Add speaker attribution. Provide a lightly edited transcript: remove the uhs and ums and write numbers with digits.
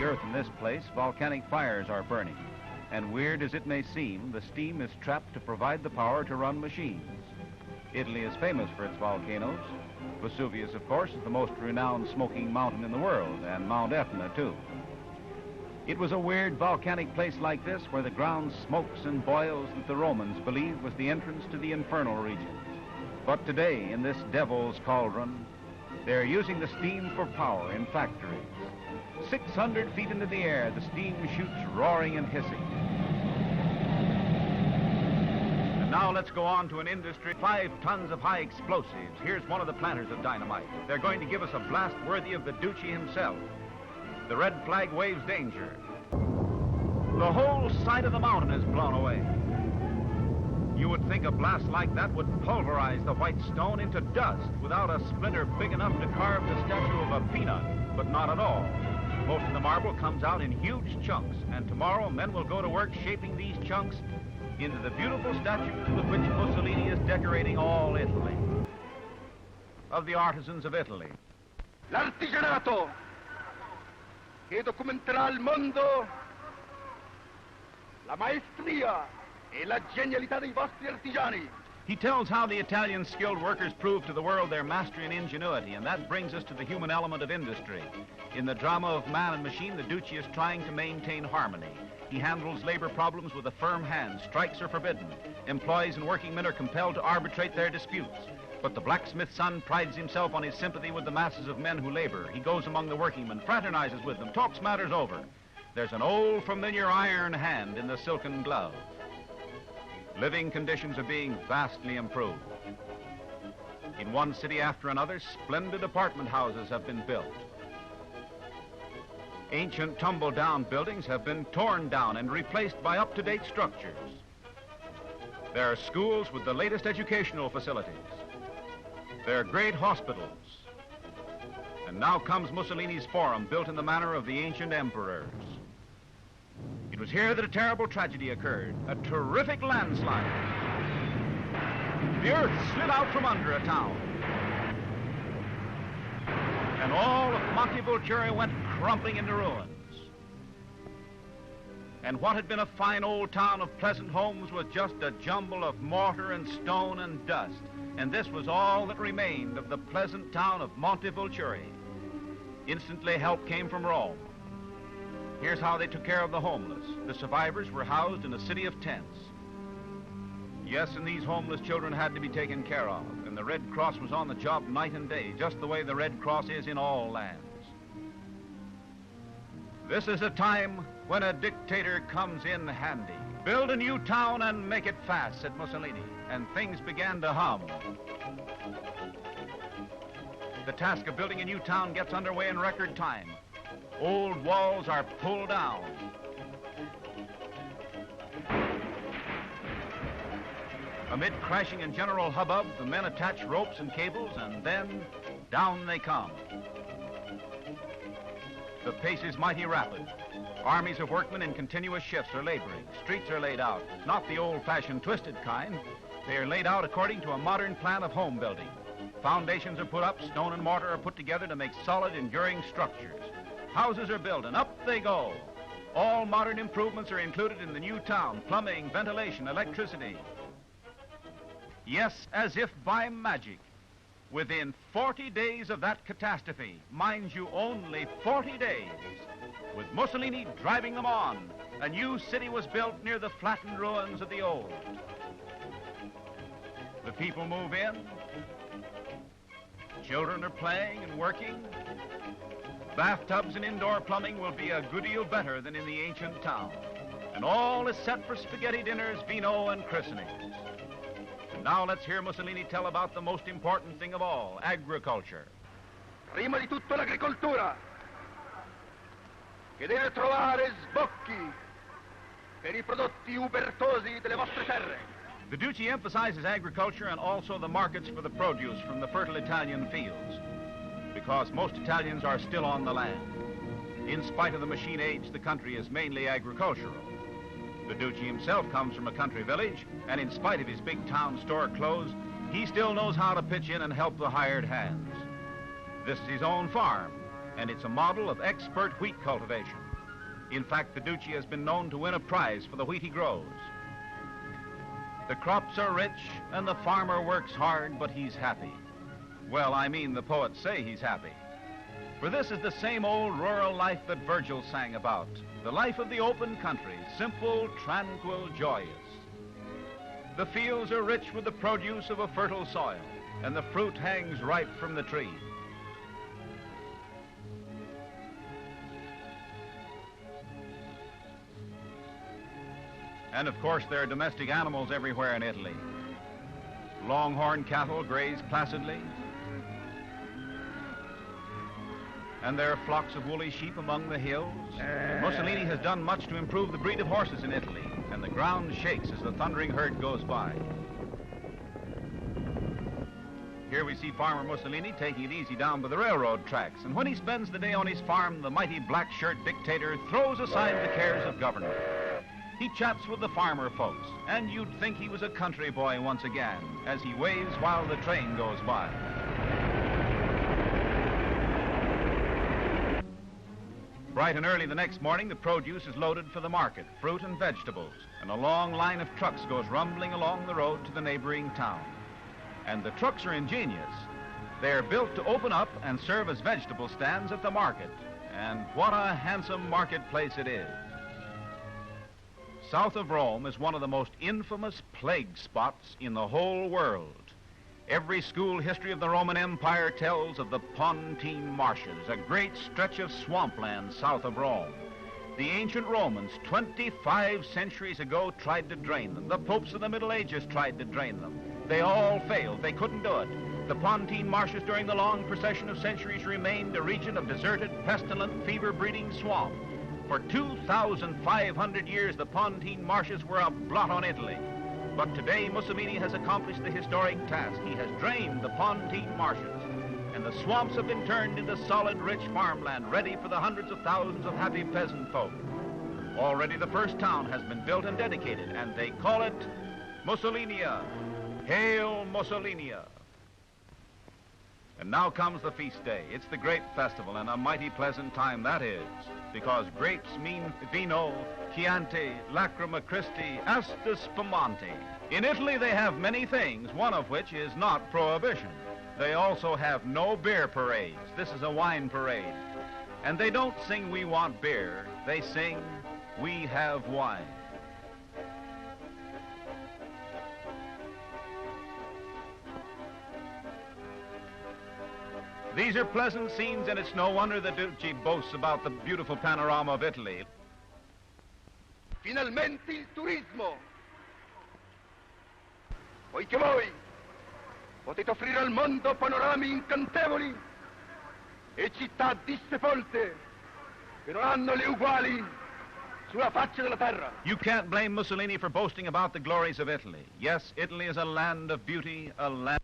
Speaker 1: earth in this place, volcanic fires are burning. And weird as it may seem, the steam is trapped to provide the power to run machines. Italy is famous for its volcanoes. Vesuvius, of course, is the most renowned smoking mountain in the world, and Mount Etna, too. It was a weird volcanic place like this where the ground smokes and boils that the Romans believed was the entrance to the infernal regions. But today, in this devil's cauldron, they're using the steam for power in factories. 600 feet into the air, the steam shoots roaring and hissing. And now let's go on to an industry. 5 tons of high explosives. Here's one of the planters of dynamite. They're going to give us a blast worthy of the Duce himself. The red flag waves danger. The whole side of the mountain is blown away. You would think a blast like that would pulverize the white stone into dust without a splinter big enough to carve the statue of a peanut, but not at all. Most of the marble comes out in huge chunks, and tomorrow men will go to work shaping these chunks into the beautiful statues with which Mussolini is decorating all Italy. Of the artisans of Italy.
Speaker 2: L'artigianato che documenterà al mondo la maestria e la genialità dei vostri artigiani.
Speaker 1: He tells how the Italian skilled workers prove to the world their mastery and ingenuity, and that brings us to the human element of industry. In the drama of man and machine, the Duce is trying to maintain harmony. He handles labor problems with a firm hand. Strikes are forbidden. Employees and working men are compelled to arbitrate their disputes. But the blacksmith's son prides himself on his sympathy with the masses of men who labor. He goes among the workingmen, fraternizes with them, talks matters over. There's an old familiar iron hand in the silken glove. Living conditions are being vastly improved. In one city after another, splendid apartment houses have been built. Ancient tumble-down buildings have been torn down and replaced by up-to-date structures. There are schools with the latest educational facilities. There are great hospitals. And now comes Mussolini's Forum, built in the manner of the ancient emperors. It was here that a terrible tragedy occurred, a terrific landslide. The earth slid out from under a town. And all of Montevulture went crumbling into ruins. And what had been a fine old town of pleasant homes was just a jumble of mortar and stone and dust. And this was all that remained of the pleasant town of Montevulture. Instantly help came from Rome. Here's how they took care of the homeless. The survivors were housed in a city of tents. Yes, and these homeless children had to be taken care of, and the Red Cross was on the job night and day, just the way the Red Cross is in all lands. This is a time when a dictator comes in handy. Build a new town and make it fast, said Mussolini, and things began to hum. The task of building a new town gets underway in record time. Old walls are pulled down. Amid crashing and general hubbub, the men attach ropes and cables, and then down they come. The pace is mighty rapid. Armies of workmen in continuous shifts are laboring. Streets are laid out, not the old-fashioned twisted kind. They are laid out according to a modern plan of home building. Foundations are put up, stone and mortar are put together to make solid, enduring structures. Houses are built, and up they go. All modern improvements are included in the new town: plumbing, ventilation, electricity. Yes, as if by magic, within 40 days of that catastrophe, mind you, only 40 days, with Mussolini driving them on, a new city was built near the flattened ruins of the old. The people move in. Children are playing and working. Bathtubs and indoor plumbing will be a good deal better than in the ancient town. And all is set for spaghetti dinners, vino, and christenings. And now let's hear Mussolini tell about the most important thing of all, agriculture.
Speaker 2: Prima di tutto l'agricoltura, che deve trovare sbocchi per i prodotti ubertosi delle vostre terre.
Speaker 1: The Duce emphasizes agriculture and also the markets for the produce from the fertile Italian fields, because most Italians are still on the land. In spite of the machine age, the country is mainly agricultural. The Duce himself comes from a country village, and in spite of his big town store clothes, he still knows how to pitch in and help the hired hands. This is his own farm, and it's a model of expert wheat cultivation. In fact, the duchy has been known to win a prize for the wheat he grows. The crops are rich, and the farmer works hard, but he's happy. Well, I mean, the poets say he's happy. For this is the same old rural life that Virgil sang about, the life of the open country, simple, tranquil, joyous. The fields are rich with the produce of a fertile soil, and the fruit hangs ripe from the tree. And of course, there are domestic animals everywhere in Italy. Longhorn cattle graze placidly, and there are flocks of woolly sheep among the hills. Mussolini has done much to improve the breed of horses in Italy, and the ground shakes as the thundering herd goes by. Here we see Farmer Mussolini taking it easy down by the railroad tracks, and when he spends the day on his farm, the mighty black shirt dictator throws aside the cares of government. He chats with the farmer folks, and you'd think he was a country boy once again, as he waves while the train goes by. Bright and early the next morning, the produce is loaded for the market, fruit and vegetables, and a long line of trucks goes rumbling along the road to the neighboring town. And the trucks are ingenious. They are built to open up and serve as vegetable stands at the market. And what a handsome marketplace it is. South of Rome is one of the most infamous plague spots in the whole world. Every school history of the Roman Empire tells of the Pontine Marshes, a great stretch of swampland south of Rome. The ancient Romans, 25 centuries ago, tried to drain them. The popes of the Middle Ages tried to drain them. They all failed. They couldn't do it. The Pontine Marshes during the long procession of centuries remained a region of deserted, pestilent, fever-breeding swamp. For 2,500 years, the Pontine Marshes were a blot on Italy. But today, Mussolini has accomplished the historic task. He has drained the Pontine Marshes, and the swamps have been turned into solid, rich farmland, ready for the hundreds of thousands of happy peasant folk. Already the first town has been built and dedicated, and they call it Mussolinia. Hail Mussolinia. And now comes the feast day. It's the grape festival, and a mighty pleasant time that is, because grapes mean vino, Chianti, Lacrima Christi, Asta Spumante. In Italy, they have many things, one of which is not prohibition. They also have no beer parades. This is a wine parade. And they don't sing, "We want beer." They sing, "We have wine." These are pleasant scenes, and it's no wonder the Duce boasts about the beautiful panorama of Italy.
Speaker 2: Finalmente il turismo! Poiché voi potete offrire al mondo panorami incantevoli e città dissepolte che non hanno le uguali sulla faccia della terra.
Speaker 1: You can't blame Mussolini for boasting about the glories of Italy. Yes, Italy is a land of beauty, a land